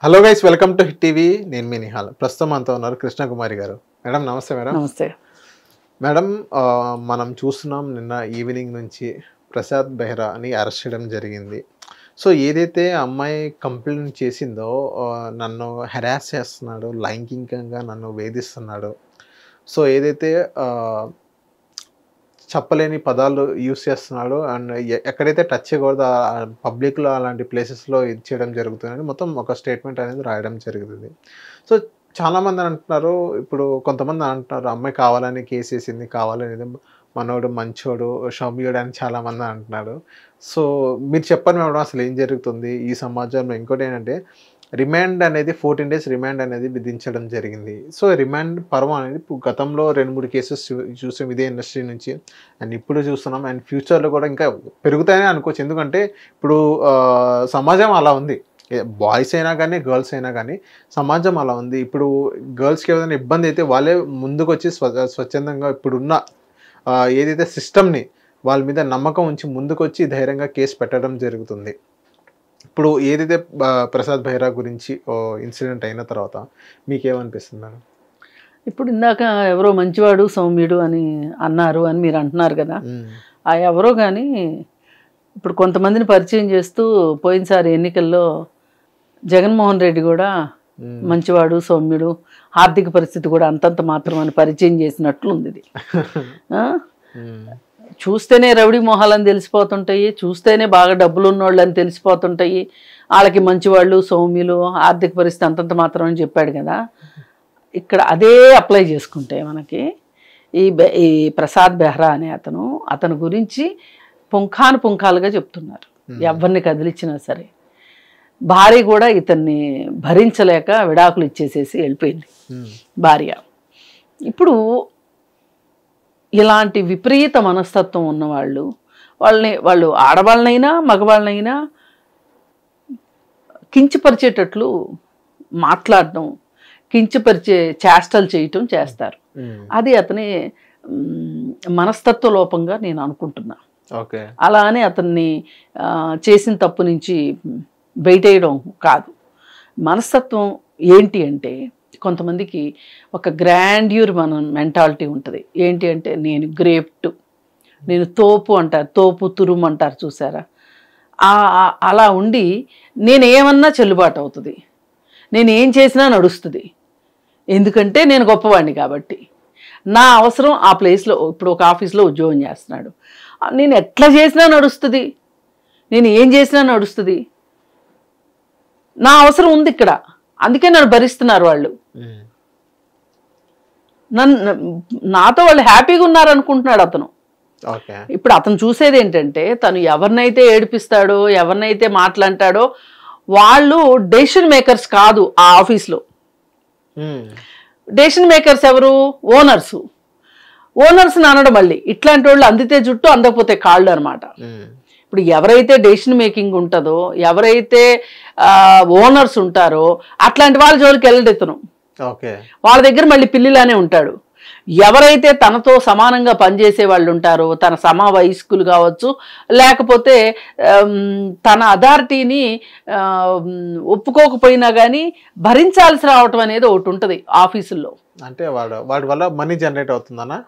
Hello guys, welcome to hit TV. నేను మీ నిహాల్. ప్రస్తుతం మనతో ఉన్నారు కృష్ణకుమారి గారు. మేడం నమస్తే. మేడం నమస్తే. మేడం మనం చూస్తున్నాం, నిన్న ఈవినింగ్ నుంచి ప్రసాద్ బెహ్రా అని అరెస్ట్ చేయడం జరిగింది. సో ఏదైతే అమ్మాయి కంప్లైంట్ చేసిందో, నన్ను హెరాస్ చేస్తున్నాడు, లైంగికంగా నన్ను వేధిస్తున్నాడు, సో ఏదైతే చెప్పలేని పదాలు యూస్ చేస్తున్నాడు అండ్ ఎక్కడైతే టచ్ చేయకూడదు పబ్లిక్లో అలాంటి ప్లేసెస్లో ఇది చేయడం జరుగుతుందని మొత్తం ఒక స్టేట్మెంట్ అనేది రాయడం జరుగుతుంది. సో చాలామంది అంటున్నారు, ఇప్పుడు కొంతమంది అంటున్నారు అమ్మాయి కావాలని కేసు వేసింది, కావాలని మనోడు మంచోడు సౌమ్యుడు అని చాలామంది అంటున్నారు. సో మీరు చెప్పండి మేడం, అసలు ఏం జరుగుతుంది ఈ సమాజంలో? ఇంకోటి ఏంటంటే రిమాండ్ అనేది 14 days రిమాండ్ అనేది విధించడం జరిగింది. సో రిమాండ్ పర్వం అనేది గతంలో 2-3 కేసెస్ చూసాం ఇదే ఇండస్ట్రీ నుంచి, అండ్ ఇప్పుడు చూస్తున్నాం, అండ్ ఫ్యూచర్లో కూడా ఇంకా పెరుగుతాయని అనుకోవచ్చు. ఎందుకంటే ఇప్పుడు సమాజం అలా ఉంది, బాయ్స్ అయినా కానీ గర్ల్స్ అయినా కానీ సమాజం అలా ఉంది. ఇప్పుడు గర్ల్స్కి ఏదైనా ఇబ్బంది అయితే వాళ్ళే ముందుకు వచ్చి స్వచ్ఛందంగా ఇప్పుడున్న ఏదైతే సిస్టమ్ని వాళ్ళ మీద నమ్మకం ఉంచి ముందుకు వచ్చి ధైర్యంగా కేసు పెట్టడం జరుగుతుంది. ఇప్పుడు ఏదైతే ప్రసాద్ బెహ్రా గురించి ఇన్సిడెంట్ అయిన తర్వాత మీకేమనిపిస్తుంది మేడం? ఇప్పుడు ఇందాక ఎవరో మంచివాడు సౌమ్యుడు అని అన్నారు అని మీరు అంటున్నారు కదా, ఆ ఎవరో కానీ ఇప్పుడు కొంతమందిని పరిచయం చేస్తూ పోయినసారి ఎన్నికల్లో జగన్మోహన్ రెడ్డి కూడా మంచివాడు సౌమ్యుడు, ఆర్థిక పరిస్థితి కూడా అంతంత మాత్రం అని పరిచయం చేసినట్లుంది ఇది. చూస్తేనే రౌడీ మొహాలని తెలిసిపోతుంటాయి, చూస్తేనే బాగా డబ్బులు ఉన్నోళ్ళు అని తెలిసిపోతుంటాయి, వాళ్ళకి మంచివాళ్ళు సౌమ్యులు ఆర్థిక పరిస్థితి అంతంత మాత్రం అని చెప్పాడు కదా. ఇక్కడ అదే అప్లై చేసుకుంటే మనకి ఈ ప్రసాద్ బెహ్రా అనే అతను గురించి పుంఖాలుగా చెప్తున్నారు. ఎవరిని కదిలిచ్చినా సరే. భార్య కూడా ఇతన్ని భరించలేక విడాకులు ఇచ్చేసేసి వెళ్ళిపోయింది భార్య. ఇప్పుడు ఇలాంటి విపరీత మనస్తత్వం ఉన్నవాళ్ళు వాళ్ళు ఆడవాళ్ళనైనా మగవాళ్ళనైనా కించపరిచేటట్లు మాట్లాడడం, కించపరిచే చేష్టలు చేయటం చేస్తారు. అది అతని మనస్తత్వ లోపంగా నేను అనుకుంటున్నా. అలా అని అతన్ని చేసిన తప్పు నుంచి బయటేయడం కాదు. మనస్తత్వం ఏంటి అంటే కొంతమందికి ఒక గ్రాండ్యూర్ మెంటాలిటీ ఉంటుంది. ఏంటి అంటే నేను గ్రేప్ట్, నేను తోపు అంటారు, తోపు తురుము అంటారు చూసారా, అలా ఉండి నేను ఏమన్నా చెల్లుబాటు అవుతుంది, నేను ఏం చేసినా నడుస్తుంది, ఎందుకంటే నేను గొప్పవాడిని కాబట్టి. నా అవసరం ఆ ప్లేస్లో, ఇప్పుడు ఒక ఆఫీస్లో ఉద్యోగం చేస్తున్నాడు, నేను ఎట్లా చేసినా నడుస్తుంది, నేను ఏం చేసినా నడుస్తుంది, నా అవసరం ఉంది ఇక్కడ, అందుకే నన్ను భరిస్తున్నారు వాళ్ళు, నాతో వాళ్ళు హ్యాపీగా ఉన్నారనుకుంటున్నాడు అతను. ఇప్పుడు అతను చూసేది ఏంటంటే తను ఎవరినైతే ఏడిపిస్తాడో ఎవరినైతే మాట్లాంటాడో వాళ్ళు డెసిషన్ మేకర్స్ కాదు ఆ ఆఫీస్లో. డెసిషన్ మేకర్స్ ఎవరు? ఓనర్స్ని అనడం. మళ్ళీ ఇట్లాంటి వాళ్ళు అందితే జుట్టు అందకపోతే కాళ్ళు అనమాట. ఇప్పుడు ఎవరైతే డెసిషన్ మేకింగ్ ఉంటుందో, ఎవరైతే ఓనర్స్ ఉంటారో అట్లాంటి వాళ్ళ జోలికి వెళ్ళడెత్తను. వాళ్ళ దగ్గర మళ్ళీ పిల్లిలానే ఉంటాడు. ఎవరైతే తనతో సమానంగా పనిచేసే వాళ్ళు ఉంటారో, తన సమవయస్కులు కావచ్చు, లేకపోతే తన అథారిటీని ఒప్పుకోకపోయినా కానీ భరించాల్సి రావటం అనేది ఒకటి ఉంటుంది ఆఫీసుల్లో. అంటే వాడి వల్ల మనీ జనరేట్ అవుతుందన్నా?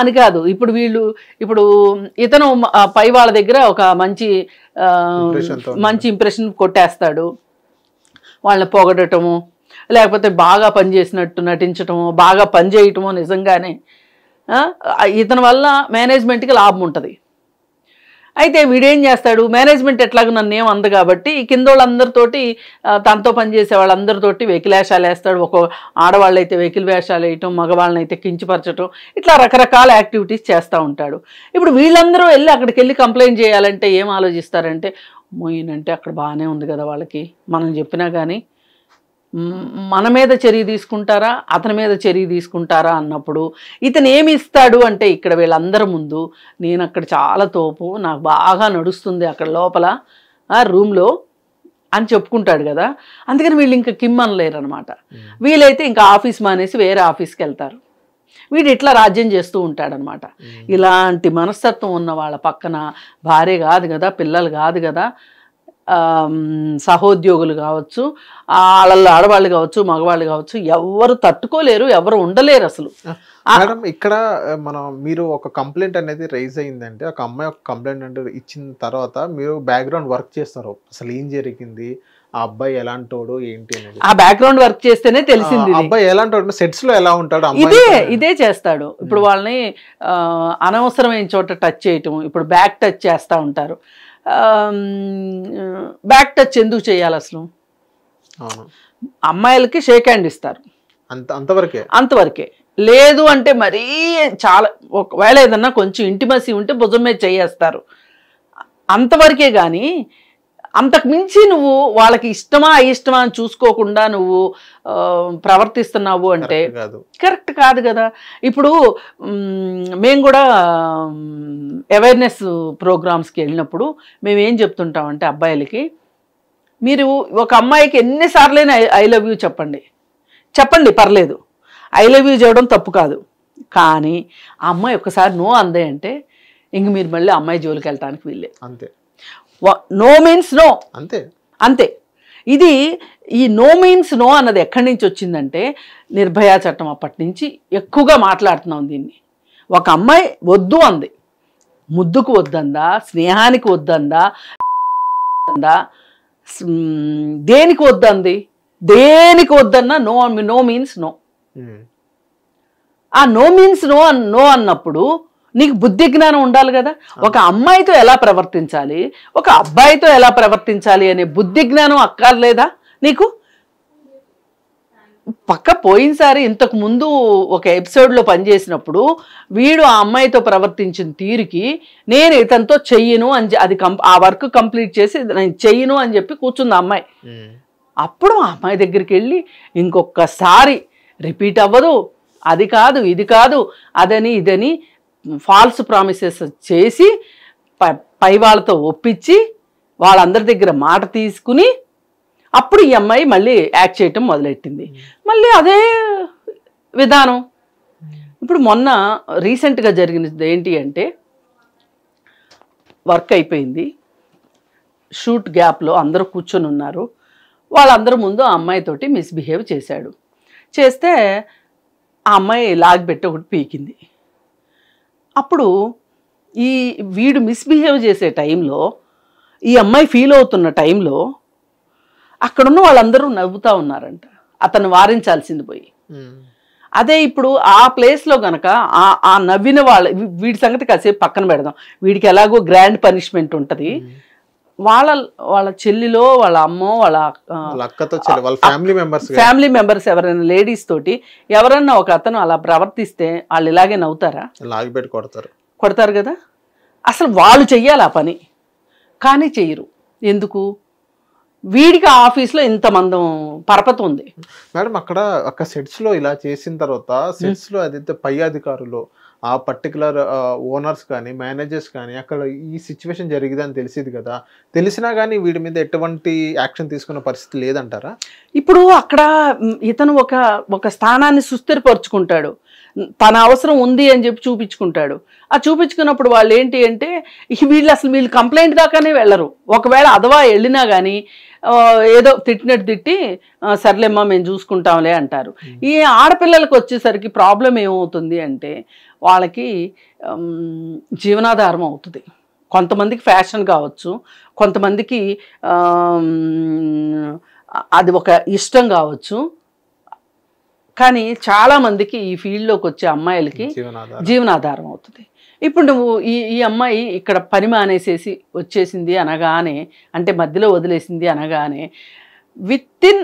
అని కాదు. ఇప్పుడు ఇతను పై వాళ్ళ దగ్గర ఒక మంచి ఇంప్రెషన్ కొట్టేస్తాడు, వాళ్ళని పొగడటము, లేకపోతే బాగా పనిచేసినట్టు నటించటమో, బాగా పనిచేయటమో నిజంగానే ఇతని వల్ల మేనేజ్మెంట్కి లాభం ఉంటుంది. అయితే వీడేం చేస్తాడు, మేనేజ్మెంట్ ఎట్లాగో నన్ను ఏం అంది కాబట్టి కింద వాళ్ళందరితోటి, తనతో పనిచేసే వాళ్ళందరితోటి వెకిల్ వేషాలు వేస్తాడు. ఒక ఆడవాళ్ళైతే వెకిల్ వేషాలు వేయటం, మగవాళ్ళనైతే కించపరచటం, ఇట్లా రకరకాల యాక్టివిటీస్ చేస్తూ ఉంటాడు. ఇప్పుడు వీళ్ళందరూ వెళ్ళి అక్కడికి వెళ్ళి కంప్లైంట్ చేయాలంటే ఏం ఆలోచిస్తారంటే, మోయినంటే అక్కడ బాగానే ఉంది కదా వాళ్ళకి, మనం చెప్పినా కానీ మన మీద చర్య తీసుకుంటారా అతని మీద చర్య తీసుకుంటారా అన్నప్పుడు ఇతను ఏమి ఇస్తాడు అంటే, ఇక్కడ వీళ్ళందరి ముందు నేను అక్కడ చాలా తోపు, నాకు బాగా నడుస్తుంది అక్కడ లోపల రూమ్లో అని చెప్పుకుంటాడు కదా. అందుకని వీళ్ళు ఇంకా కిమ్మనలేరు అనమాట. వీళ్ళైతే ఇంకా ఆఫీస్ మానేసి వేరే ఆఫీస్కి వెళ్తారు. వీడు ఇట్లా రాజ్యం చేస్తూ ఉంటాడనమాట. ఇలాంటి మనస్తత్వం ఉన్న వాళ్ళ పక్కన భార్య కాదు కదా, పిల్లలు కాదు కదా, సహోద్యోగులు కావచ్చు, వాళ్ళల్లో ఆడవాళ్ళు కావచ్చు, మగవాళ్ళు కావచ్చు, ఎవరు తట్టుకోలేరు, ఎవరు ఉండలేరు అసలు. మేడం ఇక్కడ మీరు ఒక కంప్లైంట్ అనేది రైజ్ అయిందంటే, ఒక అమ్మాయి ఒక కంప్లైంట్ అంటే ఇచ్చిన తర్వాత మీరు బ్యాక్గ్రౌండ్ వర్క్ చేస్తారు, అసలు ఏం జరిగింది, ఆ అబ్బాయి ఎలాంటోడు ఏంటి అనేది. ఆ బ్యాక్గ్రౌండ్ వర్క్ చేస్తేనే తెలిసింది. అబ్బాయి ఎలాంటోడు, సెట్స్ లో ఎలా ఉంటాడు, ఇదే చేస్తాడు. ఇప్పుడు వాళ్ళని అనవసరమైన చోట టచ్ చేయటం, ఇప్పుడు బ్యాక్ టచ్ చేస్తూ ఉంటారు. బ్యాక్ టచ్ ఎందుకు చేయాలి అసలు? అమ్మాయిలకి షేక్ హ్యాండ్ ఇస్తారు, అంతవరకే. లేదు అంటే మరీ చాలా, ఒకవేళ ఏదన్నా కొంచెం ఇంటిమసీ ఉంటే భుజం మీద చేయేస్తారు, అంతవరకే. కానీ అంతకు మించి నువ్వు వాళ్ళకి ఇష్టమా అయిష్టమా అని చూసుకోకుండా నువ్వు ప్రవర్తిస్తున్నావు అంటే కరెక్ట్ కాదు కదా. ఇప్పుడు మేము కూడా అవేర్నెస్ ప్రోగ్రామ్స్కి వెళ్ళినప్పుడు మేము ఏం చెప్తుంటామంటే అబ్బాయిలకి, మీరు ఒక అమ్మాయికి ఎన్నిసార్లైనా ఐ లవ్ యూ చెప్పండి పర్లేదు, ఐ లవ్ యూ చేయడం తప్పు కాదు. కానీ ఆ అమ్మాయి ఒక్కసారి నో అందే అంటే ఇంక మీరు మళ్ళీ అమ్మాయి జోలికి వెళ్ళటానికి వీల్లేదు. అంతే. నో మీన్స్ నో, అంతే. ఇది ఈ నో మీన్స్ నో అన్నది ఎక్కడి నుంచి వచ్చిందంటే నిర్భయ చట్టం అప్పటి నుంచి ఎక్కువగా మాట్లాడుతున్నాం దీన్ని. ఒక అమ్మాయి వద్దు అంది, ముద్దుకు వద్దందా, స్నేహానికి వద్దందా, దేనికి వద్దంది, దేనికి వద్దన్నా నో మీన్స్ నో. ఆ నో మీన్స్ నో అన్నప్పుడు నీకు బుద్ధి జ్ఞానం ఉండాలి కదా. ఒక అమ్మాయితో ఎలా ప్రవర్తించాలి, ఒక అబ్బాయితో ఎలా ప్రవర్తించాలి అనే బుద్ధి జ్ఞానం అక్కర్లేదా నీకు? పోయినసారి ఇంతకు ముందు ఒక ఎపిసోడ్లో పనిచేసినప్పుడు వీడు ఆ అమ్మాయితో ప్రవర్తించిన తీరుకి నేను ఇతనితో చెయ్యను అని, అది ఆ వర్క్ కంప్లీట్ చేసి నేను చెయ్యను అని చెప్పి కూర్చుంది ఆ అమ్మాయి. అప్పుడు ఆ అమ్మాయి దగ్గరికి వెళ్ళి ఇంకొకసారి రిపీట్ అవ్వదు, అది కాదు ఇది కాదు అదని ఇదని ఫాల్స్ ప్రామిసెస్ చేసి పై వాళ్ళతో ఒప్పించి వాళ్ళందరి దగ్గర మాట తీసుకుని అప్పుడు ఈ అమ్మాయి మళ్ళీ యాక్ట్ చేయటం మొదలెట్టింది. మళ్ళీ అదే విధానం. ఇప్పుడు మొన్న రీసెంట్గా జరిగినది ఏంటి అంటే, వర్క్ అయిపోయింది, షూట్ గ్యాప్లో అందరూ కూర్చొని ఉన్నారు, వాళ్ళందరూ ముందు ఆ అమ్మాయితోటి మిస్బిహేవ్ చేస్తే ఆ అమ్మాయి లాగిపెట్టి ఒకటి పీకింది. అప్పుడు వీడు మిస్బిహేవ్ చేసే టైంలో, ఈ అమ్మాయి ఫీల్ అవుతున్న టైంలో అక్కడున్న వాళ్ళందరూ నవ్వుతూ ఉన్నారంట, అతను వారించాల్సింది పోయి. అదే ఇప్పుడు ఆ ప్లేస్లో గనక ఆ నవ్విన వీడి సంగతి కాసేపు పక్కన పెడదాం, వీడికి ఎలాగో గ్రాండ్ పనిష్మెంట్ ఉంటుంది, వాళ్ళ చెల్లిలో వాళ్ళ అమ్మో వాళ్ళ ఫ్యామిలీ మెంబర్స్ ఎవరైనా లేడీస్ తోటి ఎవరన్నా ఒక అతను అలా ప్రవర్తిస్తే వాళ్ళు ఇలాగే నవ్వుతారా? కొడతారు కదా. అసలు వాళ్ళు చెయ్యాలి ఆ పని, కానీ చెయ్యరు. ఎందుకు? వీడికి ఆఫీస్లో ఇంతమందం పరపతి ఉంది మేడం. అక్కడ ఒక సెట్స్లో ఇలా చేసిన తర్వాత సెట్స్లో అదైతే పై అధికారులు, ఆ పర్టికులర్ ఓనర్స్ కానీ మేనేజర్స్ కానీ అక్కడ ఈ సిచ్యువేషన్ జరిగిందని తెలిసింది కదా, తెలిసినా కానీ వీడి మీద ఎటువంటి యాక్షన్ తీసుకునే పరిస్థితి లేదంటారా? ఇప్పుడు అక్కడ ఇతను ఒక స్థానాన్ని సుస్థిరపరుచుకుంటాడు, తన అవసరం ఉంది అని చెప్పి చూపించుకుంటాడు. ఆ చూపించుకున్నప్పుడు వాళ్ళు ఏంటి అంటే వీళ్ళు కంప్లైంట్ దాకానే వెళ్ళరు. ఒకవేళ అదవా వెళ్ళినా కానీ ఏదో తిట్టి సర్లేమ్మా మేము చూసుకుంటాంలే అంటారు. ఈ ఆడపిల్లలకు వచ్చేసరికి ప్రాబ్లం ఏమవుతుంది అంటే వాళ్ళకి జీవనాధారం అవుతుంది. కొంతమందికి ఫ్యాషన్ కావచ్చు, కొంతమందికి అది ఒక ఇష్టం కావచ్చు, కానీ చాలామందికి ఈ ఫీల్డ్లోకి వచ్చే అమ్మాయిలకి జీవనాధారం అవుతుంది. ఇప్పుడు నువ్వు ఈ అమ్మాయి ఇక్కడ పని మానేసేసి వచ్చేసింది అనగానే, అంటే మధ్యలో వదిలేసింది అనగానే వితిన్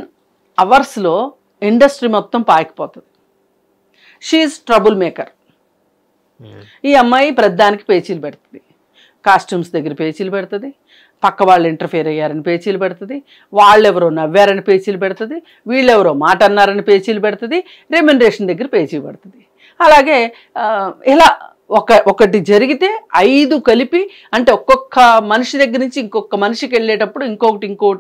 అవర్స్లో ఇండస్ట్రీ మొత్తం పాకిపోతుంది. She is trouble maker. ఈ అమ్మాయి ప్రతిదానికి పేచీలు పెడుతుంది, కాస్ట్యూమ్స్ దగ్గర పేచీలు పెడుతుంది, పక్క వాళ్ళు ఇంటర్ఫియర్ అయ్యారని పేచీలు పెడుతుంది, వాళ్ళెవరో నవ్వారని పేచీలు పెడుతుంది, వీళ్ళెవరో మాట అన్నారని పేచీలు పెడుతుంది, రెమ్యునరేషన్ దగ్గర పేచీలు పెడుతుంది. అలాగే ఇలా ఒకటి జరిగితే 5 కలిపి, అంటే ఒక్కొక్క మనిషి దగ్గర నుంచి ఇంకొక మనిషికి వెళ్ళేటప్పుడు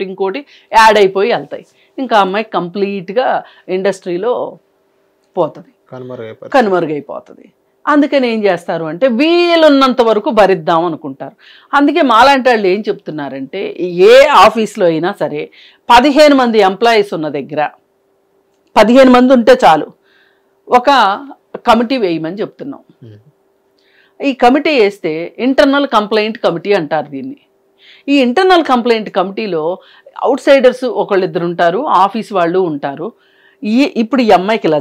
ఇంకోటి యాడ్ అయిపోయి వెళ్తాయి. ఇంకా అమ్మాయి కంప్లీట్గా ఇండస్ట్రీలో పోతుంది, కనుమరుగైపోతుంది. అందుకని ఏం చేస్తారు అంటే వీలున్నంత వరకు భరిద్దాం అనుకుంటారు. అందుకే మాలాంటి వాళ్ళు ఏం చెప్తున్నారంటే ఏ ఆఫీస్లో అయినా సరే 15 మంది ఎంప్లాయీస్ ఉన్న దగ్గర 15 మంది ఉంటే చాలు, ఒక కమిటీ వేయమని చెప్తున్నాం. ఈ కమిటీ వేస్తే ఇంటర్నల్ కంప్లైంట్ కమిటీ అంటారు దీన్ని. ఈ ఇంటర్నల్ కంప్లైంట్ కమిటీలో అవుట్ సైడర్స్ ఒకళ్ళిద్దరు ఉంటారు, ఆఫీస్ వాళ్ళు ఉంటారు. ఇప్పుడు ఈ అమ్మాయికి ఇలా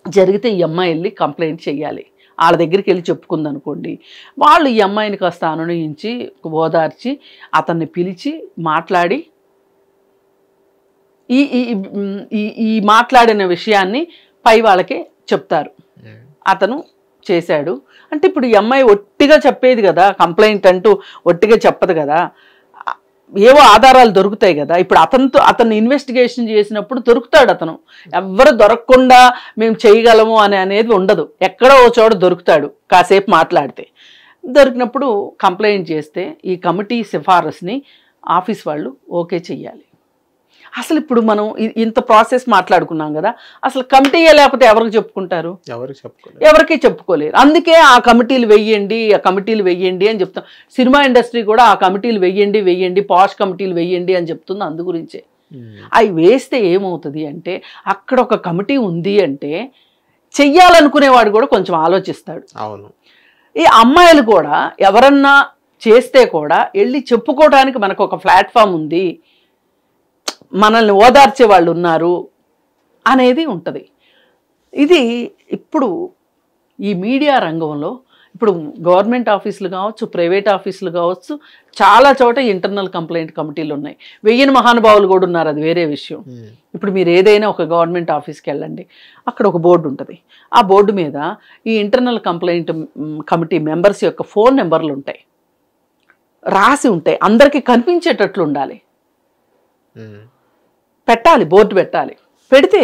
జరిగితే ఈ అమ్మాయి వెళ్ళి కంప్లైంట్ చేయాలి. వాళ్ళ దగ్గరికి వెళ్ళి చెప్పుకుంది అనుకోండి, వాళ్ళు ఈ అమ్మాయిని కాస్త అనునయించి ఓదార్చి అతన్ని పిలిచి మాట్లాడి ఈ మాట్లాడిన విషయాన్ని పై వాళ్ళకే చెప్తారు. అతను చేశాడు అంటే ఇప్పుడు ఈ అమ్మాయి ఒట్టిగా చెప్పేది కదా, కంప్లైంట్ అంటూ ఒట్టిగా చెప్పదు కదా, ఏవో ఆధారాలు దొరుకుతాయి కదా. ఇప్పుడు అతన్ని ఇన్వెస్టిగేషన్ చేసినప్పుడు దొరుకుతాడు అతను. ఎవ్వరు దొరకకుండా మేము చేయగలము అనేది ఉండదు, ఎక్కడో ఓ చోట దొరుకుతాడు కాసేపు మాట్లాడితే. దొరికినప్పుడు కంప్లైంట్ చేస్తే ఈ కమిటీ సిఫారసుని ఆఫీస్ వాళ్ళు ఓకే చెయ్యాలి. అసలు ఇప్పుడు మనం ఇంత ప్రాసెస్ మాట్లాడుకున్నాం కదా, అసలు కమిటీయే లేకపోతే ఎవరికి చెప్పుకుంటారు? ఎవరికి చెప్పుకోలేరు. అందుకే ఆ కమిటీలు వెయ్యండి అని చెప్తాం. సినిమా ఇండస్ట్రీ కూడా ఆ కమిటీలు వెయ్యండి, పాష్ కమిటీలు వెయ్యండి అని చెప్తుంది. అందు గురించే అవి వేస్తే ఏమవుతుంది అంటే అక్కడ ఒక కమిటీ ఉంది అంటే చెయ్యాలనుకునేవాడు కూడా కొంచెం ఆలోచిస్తాడు. అవును. ఈ అమ్మాయిలు కూడా ఎవరన్నా చేస్తే కూడా వెళ్ళి చెప్పుకోవడానికి మనకు ఒక ప్లాట్ఫామ్ ఉంది, మనల్ని ఓదార్చే వాళ్ళు ఉన్నారు అనేది ఉంటుంది. ఇది ఇప్పుడు ఈ మీడియా రంగంలో ఇప్పుడు గవర్నమెంట్ ఆఫీసులు కావచ్చు, ప్రైవేట్ ఆఫీసులు కావచ్చు, చాలా చోట ఇంటర్నల్ కంప్లైంట్ కమిటీలు ఉన్నాయి. 1000 మహానుభావులు కూడా ఉన్నారు, అది వేరే విషయం. ఇప్పుడు మీరు ఏదైనా ఒక గవర్నమెంట్ ఆఫీస్కి వెళ్ళండి, అక్కడ ఒక బోర్డు ఉంటుంది. ఆ బోర్డు మీద ఈ ఇంటర్నల్ కంప్లైంట్ కమిటీ మెంబర్స్ యొక్క ఫోన్ నెంబర్లు ఉంటాయి, రాసి ఉంటాయి. అందరికీ కనిపించేటట్లు ఉండాలి, పెట్టాలి, బోర్డు పెట్టాలి. పెడితే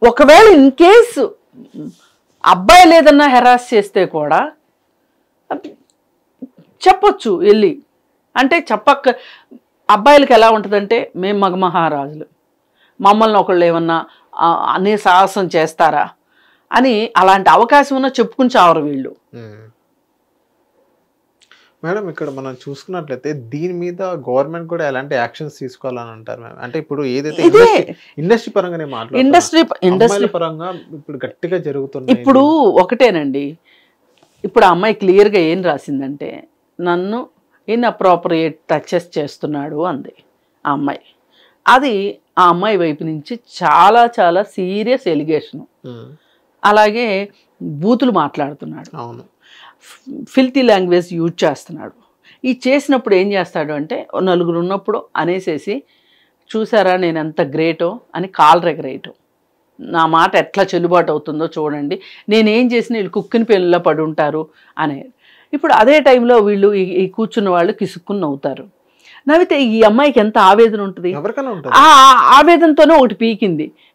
ఒకవేళ ఇన్ కేసు అబ్బాయి లేదన్నా హెరాస్ చేస్తే కూడా చెప్పొచ్చు వెళ్ళి. అంటే అబ్బాయిలకి ఎలా ఉంటుందంటే మేము మగ మహారాజులు, మమ్మల్ని ఒకళ్ళు ఏమన్నా అనే సాహసం చేస్తారా అని అలాంటి అవకాశం ఉన్నా చెప్పుకుని చావరు వీళ్ళు. మేడం ఇక్కడ మనం చూసుకున్నట్లయితే దీని మీద గవర్నమెంట్ కూడా ఎలాంటి యాక్షన్స్ తీసుకోవాలని అంటారు మేడం? అంటే ఇప్పుడు ఏదైతే ఇండస్ట్రీ పరంగానే ఇండస్ట్రీ పరంగా ఇప్పుడు గట్టిగా జరుగుతుంది. ఇప్పుడు ఒకటేనండి, ఇప్పుడు ఆ అమ్మాయి క్లియర్గా ఏం రాసిందంటే నన్ను ఇన్అప్రోప్రియేట్ టచెస్ చేస్తున్నాడు అంది ఆ అమ్మాయి. అది ఆ అమ్మాయి వైపు నుంచి చాలా చాలా సీరియస్ ఎలిగేషను. అలాగే బూతులు మాట్లాడుతున్నాడు, అవును, ఫిల్తీ లాంగ్వేజ్ యూజ్ చేస్తున్నాడు. ఈ చేసినప్పుడు ఏం చేస్తాడు అంటే నలుగురు ఉన్నప్పుడు అనేసేసి చూసారా నేను ఎంత గ్రేటో అని కాలు ఎగరేయటం, నా మాట ఎట్లా చెల్లుబాటు అవుతుందో చూడండి, నేనేం చేసినా వీళ్ళు కుక్కిని పెళ్ళిలో పడి ఉంటారు అనేది. ఇప్పుడు అదే టైంలో వీళ్ళు ఈ కూర్చున్న వాళ్ళు కిసుక్కుని నవ్వుతారు. నవ్వితే ఈ అమ్మాయికి ఎంత ఆవేదన ఉంటుంది. ఆ ఆవేదనతోనే ఒకటి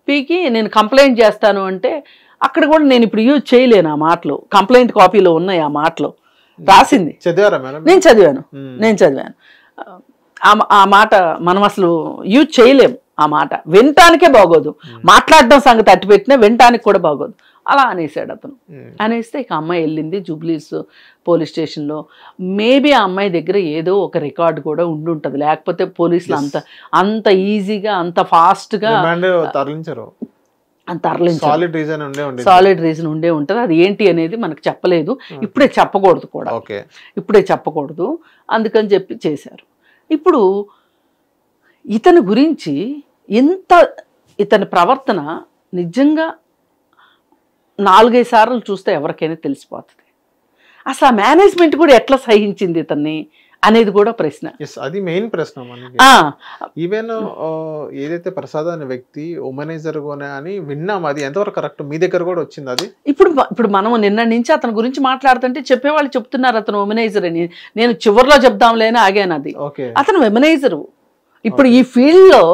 పీకి నేను కంప్లైంట్ చేస్తాను అంటే అక్కడ కూడా నేను ఇప్పుడు యూజ్ చేయలేను ఆ మాటలు. కంప్లైంట్ కాపీలో ఉన్నాయి ఆ మాటలు, రాసింది నేను చదివాను. ఆ మాట మనం అసలు యూజ్ చేయలేము. ఆ మాట వినటానికే బాగోదు, మాట్లాడడం సంగతి అట్టిపెట్టినా వినటానికి కూడా బాగోదు. అలా అనేసాడు అతను. అనేస్తే ఇక అమ్మాయి వెళ్ళింది జూబ్లీస్ పోలీస్ స్టేషన్లో. మేబీ ఆ అమ్మాయి దగ్గర ఏదో ఒక రికార్డు కూడా ఉండుంటుంది, లేకపోతే పోలీసులు అంత ఈజీగా అంత ఫాస్ట్గా సాలిడ్ రీజన్ ఉండే ఉంటుంది. అది ఏంటి అనేది మనకు చెప్పలేదు, ఇప్పుడే చెప్పకూడదు అందుకని చెప్పి చేశారు. ఇప్పుడు ఇతని గురించి ఇతని ప్రవర్తన నిజంగా 4-5 సార్లు చూస్తే ఎవరికైనా తెలిసిపోతుంది. అసలు ఆ మేనేజ్మెంట్ కూడా ఎట్లా సహించింది ఇతన్ని అనేది కూడా ప్రశ్న. అది మెయిన్ ప్రశ్న. ఈవెన్ ఏదైతే ప్రసాద్ అనే వ్యక్తి ఉమనైజర్ అని విన్నాం, అది ఎంతవరకు కరెక్ట్? మీ దగ్గర కూడా వచ్చింది అది? ఇప్పుడు మనం నిన్న నుంచి అతని గురించి మాట్లాడుతుంటే చెప్పేవాళ్ళు చెప్తున్నారు అతను ఉమనైజర్ అని. నేను చివరిలో చెప్దాంలే అని ఆగాను. అది అతను ఉమనైజరు. ఇప్పుడు ఈ ఫీల్డ్లో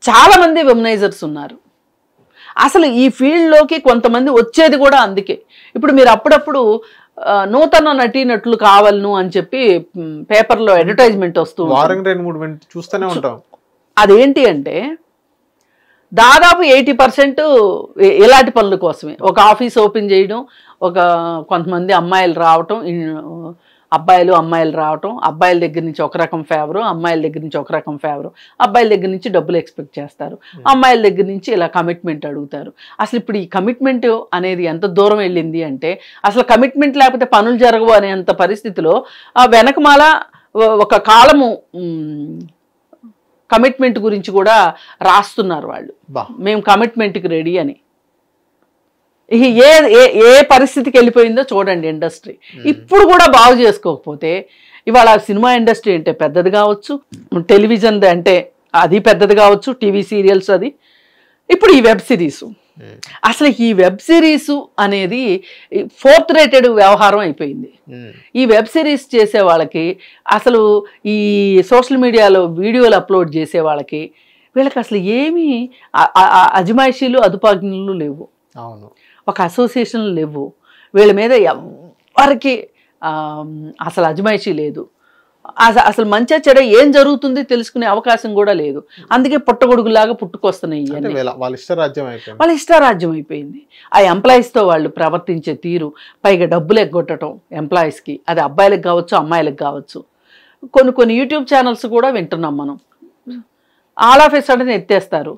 చాలా మంది ఉమనైజర్స్ ఉన్నారు. అసలు ఈ ఫీల్డ్లోకి కొంతమంది వచ్చేది కూడా అందుకే. ఇప్పుడు మీరు అప్పుడప్పుడు నూతన నటీనటులు కావాలను అని చెప్పి పేపర్లో అడ్వర్టైజ్మెంట్ వస్తూ చూస్తూనే ఉంటాం. అదేంటి అంటే దాదాపు 80% ఇలాంటి పనుల కోసమే. ఒక ఆఫీస్ ఓపెన్ చేయడం, ఒక కొంతమంది అమ్మాయిలు రావటం, అమ్మాయిలు రావటం, అబ్బాయిల దగ్గర నుంచి ఒక రకం ఫేవరు, అమ్మాయిల దగ్గర నుంచి ఒక రకం ఫేవరు, అబ్బాయిల దగ్గర నుంచి డబ్బులు ఎక్స్పెక్ట్ చేస్తారు, అమ్మాయిల దగ్గర నుంచి ఇలా కమిట్మెంట్ అడుగుతారు. అసలు ఇప్పుడు ఈ కమిట్మెంట్ అనేది ఎంత దూరం వెళ్ళింది అంటే, అసలు కమిట్మెంట్ లేకపోతే పనులు జరగవు అనేంత పరిస్థితిలో వెనకమాల ఒక కాలము కమిట్మెంట్ గురించి కూడా రాస్తున్నారు వాళ్ళు. మేము కమిట్మెంట్కి రెడీ అని. ఏ ఏ పరిస్థితికి వెళ్ళిపోయిందో చూడండి ఇండస్ట్రీ. ఇప్పుడు కూడా బాగు చేసుకోకపోతే ఇవాళ సినిమా ఇండస్ట్రీ అంటే పెద్దది కావచ్చు, టెలివిజన్ అంటే అది పెద్దది కావచ్చు, టీవీ సీరియల్స్ అది, ఇప్పుడు ఈ వెబ్ సిరీస్. అసలు ఈ వెబ్ సిరీస్ అనేది 4th రేటెడ్ వ్యవహారం అయిపోయింది. ఈ వెబ్ సిరీస్ చేసే వాళ్ళకి, అసలు ఈ సోషల్ మీడియాలో వీడియోలు అప్లోడ్ చేసే వాళ్ళకి, వీళ్ళకి అసలు ఏమీ అజమాయిషీలు అదుపాజ్ఞలు లేవు. అవును, ఒక అసోసియేషన్లు లేవు. వీళ్ళ మీద ఎవరికి అసలు అజమాయిషీ లేదు. అసలు మంచి చెడ ఏం జరుగుతుంది తెలుసుకునే అవకాశం కూడా లేదు. అందుకే పుట్టగొడుగులాగా పుట్టుకొస్తున్నాయి. వాళ్ళ ఇష్టారాజ్యం అయిపోయింది. ఆ ఎంప్లాయీస్తో వాళ్ళు ప్రవర్తించే తీరు, పైగా డబ్బులు ఎగ్గొట్టడం ఎంప్లాయీస్కి, అది అబ్బాయిలకు కావచ్చు అమ్మాయిలకు కావచ్చు. కొన్ని యూట్యూబ్ ఛానల్స్ కూడా వింటున్నాం మనం. ఆల్ ఆఫ్ ఎ సడన్ ఎత్తేస్తారు,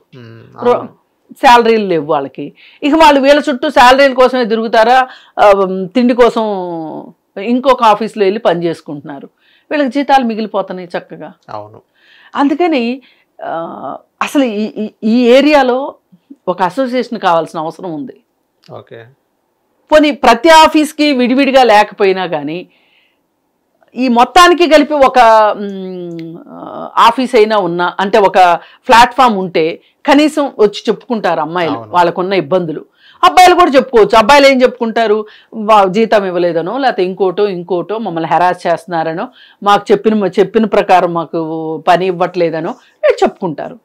శాలరీలు లేవు వాళ్ళకి. ఇక వాళ్ళు వీళ్ళ చుట్టూ శాలరీల కోసమే తిరుగుతారా, తిండి కోసం ఇంకొక ఆఫీస్లో వెళ్ళి పని చేసుకుంటున్నారు. వీళ్ళకి జీతాలు మిగిలిపోతున్నాయి చక్కగా. అవును, అందుకని అసలు ఈ ఏరియాలో ఒక అసోసియేషన్ కావాల్సిన అవసరం ఉంది. ఓకే, పోనీ ప్రతి ఆఫీస్కి విడివిడిగా లేకపోయినా కానీ ఈ మొత్తానికి కలిపి ఒక ఆఫీస్ అయినా ఉన్నా, అంటే ఒక ప్లాట్ఫామ్ ఉంటే కనీసం వచ్చి చెప్పుకుంటారు అమ్మాయిలు వాళ్ళకున్న ఇబ్బందులు. అబ్బాయిలు కూడా చెప్పుకోవచ్చు. అబ్బాయిలు ఏం చెప్పుకుంటారు, జీతం ఇవ్వలేదనో, లేకపోతే ఇంకోటో మమ్మల్ని హెరాస్ చేస్తున్నారనో, మాకు చెప్పిన ప్రకారం మాకు పని ఇవ్వట్లేదనో చెప్పుకుంటారు.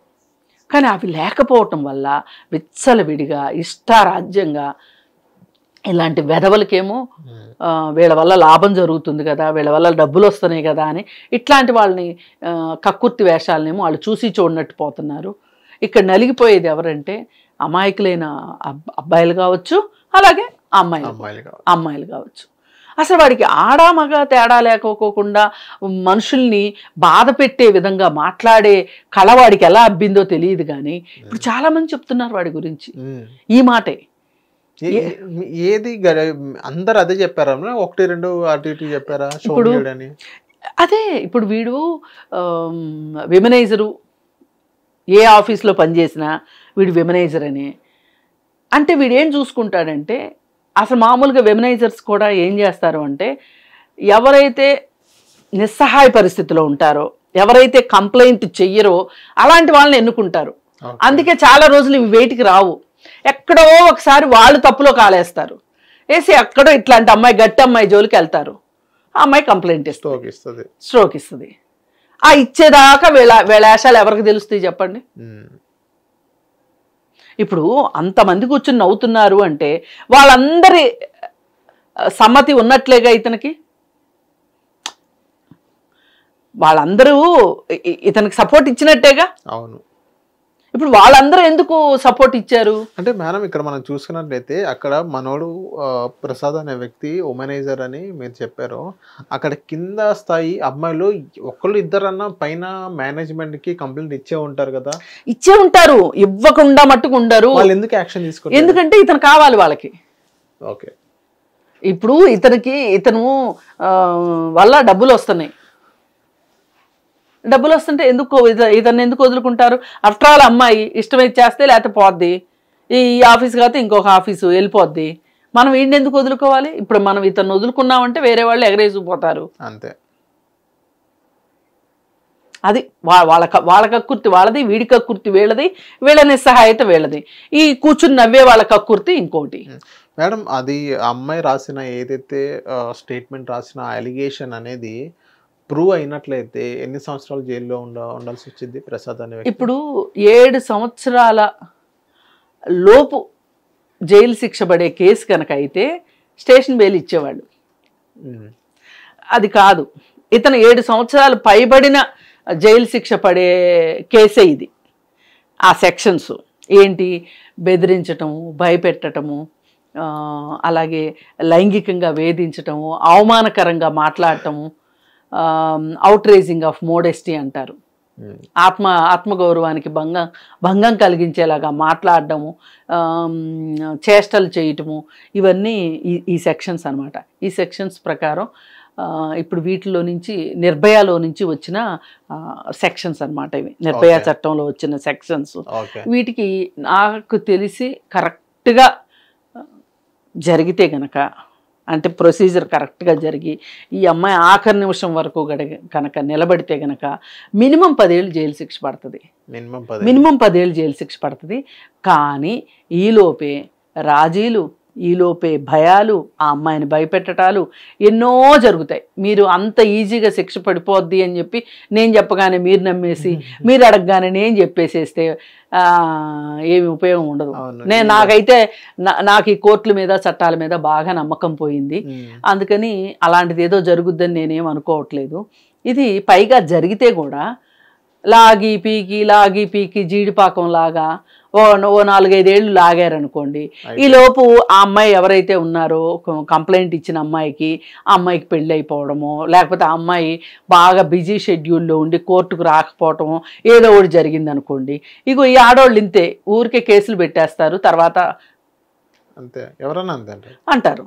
కానీ అవి లేకపోవటం వల్ల విచ్చలవిడిగా ఇష్టారాజ్యంగా ఇలాంటి వెధవలకేమో వీళ్ళ వల్ల లాభం జరుగుతుంది కదా, వీళ్ళ వల్ల డబ్బులు వస్తున్నాయి కదా అని ఇట్లాంటి వాళ్ళని కక్కుర్తి వేషాలనేమో వాళ్ళు చూసి చూడనట్టు పోతున్నారు. ఇక్కడ నలిగిపోయేది ఎవరంటే అమాయకులైన అబ్బాయిలు కావచ్చు, అలాగే అమ్మాయిలు కావచ్చు. అసలు వాడికి ఆడా మగ తేడా లేకపోకుండా మనుషుల్ని బాధ పెట్టే విధంగా మాట్లాడే కళ వాడికి ఎలా అబ్బిందో తెలియదు. కానీ ఇప్పుడు చాలా మంది చెప్తున్నారు వాడి గురించి ఈ మాటే. ఏది అందరు అదే చెప్పారా, 1-2 అటు ఇటు చెప్పారా? ఇప్పుడు అదే, ఇప్పుడు వీడు విమనైజరు, ఏ ఆఫీస్లో పనిచేసినా వీడు విమనైజర్ అని అంటే వీడు ఏం చూసుకుంటాడంటే, అసలు మామూలుగా విమనైజర్స్ కూడా ఏం చేస్తారు అంటే, ఎవరైతే నిస్సహాయ పరిస్థితిలో ఉంటారో, ఎవరైతే కంప్లైంట్ చెయ్యరో అలాంటి వాళ్ళని ఎన్నుకుంటారు. అందుకే చాలా రోజులు ఇవి వేటికి రావు. ఎక్కడో ఒకసారి వాళ్ళు తప్పులో కాలేస్తారు, వేసి ఎక్కడో ఇట్లాంటి అమ్మాయి, గట్టి అమ్మాయి జోలికి వెళ్తారు. ఆ అమ్మాయి కంప్లైంట్ ఇస్తుంది, స్ట్రోక్ ఇస్తుంది. ఆ ఇచ్చేదాకా వీళ్ళ వేషాలు ఎవరికి తెలుస్తాయి చెప్పండి? ఇప్పుడు అంతమంది కూర్చుని నవ్వుతున్నారు అంటే వాళ్ళందరి సమ్మతి ఉన్నట్లేగా ఇతనికి. వాళ్ళందరూ ఇతనికి సపోర్ట్ ఇచ్చినట్టేగా. అవును, ఇప్పుడు వాళ్ళందరూ ఎందుకు సపోర్ట్ ఇచ్చారు అంటే మేడం ఇక్కడ మనం చూసుకున్నట్లయితే అక్కడ మనోడు ప్రసాద్ అనే వ్యక్తి ఉమెనైజర్ అని మీరు చెప్పారు. అక్కడ కింద స్థాయి అమ్మాయిలు ఒకళ్ళు ఇద్దరన్నా పైన మేనేజ్మెంట్ కి కంప్లైంట్ ఇచ్చే ఉంటారు కదా. ఇచ్చే ఉంటారు, ఇవ్వకుండా మట్టుకు ఉండరు. వాళ్ళు ఎందుకు యాక్షన్ తీసుకోవాలి? ఎందుకంటే ఇతను కావాలి వాళ్ళకి. ఓకే, ఇప్పుడు ఇతను వల్ల డబ్బులు వస్తున్నాయి. డబ్బులు వస్తుంటే ఇతన్ని ఎందుకు వదులుకుంటారు? ఆఫ్టర్ ఆల్ అమ్మాయి ఇష్టమైతే చేస్తే, లేకపోతే పోద్ది. ఈ ఆఫీస్ కాకపోతే ఇంకొక ఆఫీసు వెళ్ళిపోద్ది. మనం వీడిని ఎందుకు వదులుకోవాలి? ఇప్పుడు మనం ఇతను వదులుకున్నామంటే వేరే వాళ్ళు ఎగరేసిపోతారు అంతే. అది వాళ్ళ కక్కుర్తి వాళ్ళది, వీడి కక్కుర్తి వీళ్ళది, వీళ్ళ నిస్సహాయత వీళ్ళది, ఈ కూర్చుని నవ్వే వాళ్ళ కక్కుర్తి ఇంకోటి. మేడం అది అమ్మాయి రాసిన ఏదైతే స్టేట్మెంట్ రాసిన అలిగేషన్ అనేది ప్రూవ్ అయినట్లయితే ఎన్ని సంవత్సరాలు జైల్లో ఉండాల్సి వచ్చింది ప్రసాద్ అనే? ఇప్పుడు 7 సంవత్సరాల లోపు జైలు శిక్ష పడే కేసు కనుక అయితే స్టేషన్ బెయిల్ ఇచ్చేవాళ్ళు. అది కాదు, ఇతను 7 సంవత్సరాలు పైబడిన జైలు శిక్ష పడే కేసే ఇది. ఆ సెక్షన్స్ ఏంటి బెదిరించటము, భయపెట్టటము, అలాగే లైంగికంగా వేధించటము, అవమానకరంగా మాట్లాడటము, అవుట్రేజింగ్ ఆఫ్ మోడెస్టీ అంటారు. ఆత్మగౌరవానికి భంగం కలిగించేలాగా మాట్లాడటము, చేష్టలు చేయటము, ఇవన్నీ ఈ సెక్షన్స్ అన్నమాట. ఈ సెక్షన్స్ ప్రకారం ఇప్పుడు వీటిలో నుంచి నిర్భయలో నుంచి వచ్చిన సెక్షన్స్ అన్నమాట. ఇవి నిర్భయ చట్టంలో వచ్చిన సెక్షన్స్. వీటికి నాకు తెలిసి కరెక్ట్గా జరిగితే గనక, అంటే ప్రొసీజర్ కరెక్ట్గా జరిగి ఈ అమ్మాయి ఆఖరి నిమిషం వరకు కనుక నిలబడితే గనక మినిమం 10 ఏళ్ళు జైలు శిక్ష పడుతుంది. మినిమం 10 ఏళ్ళు జైలు శిక్ష పడుతుంది. కానీ ఈలోపే రాజీలు, ఈలోపే భయాలు, ఆ అమ్మాయిని భయపెట్టడాలు ఎన్నో జరుగుతాయి. మీరు అంత ఈజీగా శిక్ష పడిపోద్ది అని చెప్పి నేను చెప్పగానే మీరు నమ్మేసి, మీరు అడగగానే నేను చెప్పేసేస్తే ఏమి ఉపయోగం ఉండదు. నాకైతే నాకు ఈ కోర్టుల మీద చట్టాల మీద బాగా నమ్మకం పోయింది. అందుకని అలాంటిది ఏదో జరుగుద్దని నేనేం అనుకోవట్లేదు. ఇది పైగా జరిగితే కూడా లాగి పీకి జీడిపాకం లాగా ఓ 4-5 ఏళ్ళు లాగారనుకోండి. ఈలోపు ఆ అమ్మాయి ఎవరైతే ఉన్నారో కంప్లైంట్ ఇచ్చిన అమ్మాయికి ఆ అమ్మాయికి పెళ్ళి అయిపోవడమో, లేకపోతే ఆ అమ్మాయి బాగా బిజీ షెడ్యూల్లో ఉండి కోర్టుకు రాకపోవటమో ఏదో ఒకటి జరిగింది అనుకోండి. ఇగో ఈ ఆడవాళ్ళు ఇంతే, ఊరికే కేసులు పెట్టేస్తారు, తర్వాత అంతే ఎవరన్నా అంటారు.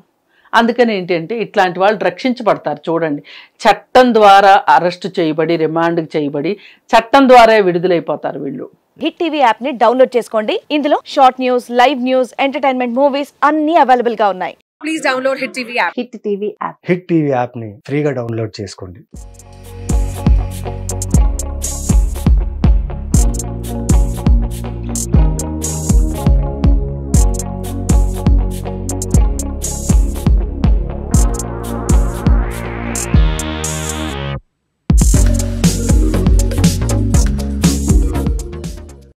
అందుకని ఏంటంటే ఇట్లాంటి వాళ్ళు రక్షించబడతారు. చూడండి, చట్టం ద్వారా అరెస్ట్ చేయబడి, రిమాండ్కి చేయబడి, చట్టం ద్వారా విడుదలైపోతారు వీళ్ళు. హిట్ టీవీ యాప్ ని డౌన్లోడ్ చేసుకోండి. ఇందులో short news, live news, entertainment movies అన్ని అవైలబుల్ గా ఉన్నాయి. Please download hit TV app. Hit TV app ని ఫ్రీగా డౌన్లోడ్ చేసుకోండి.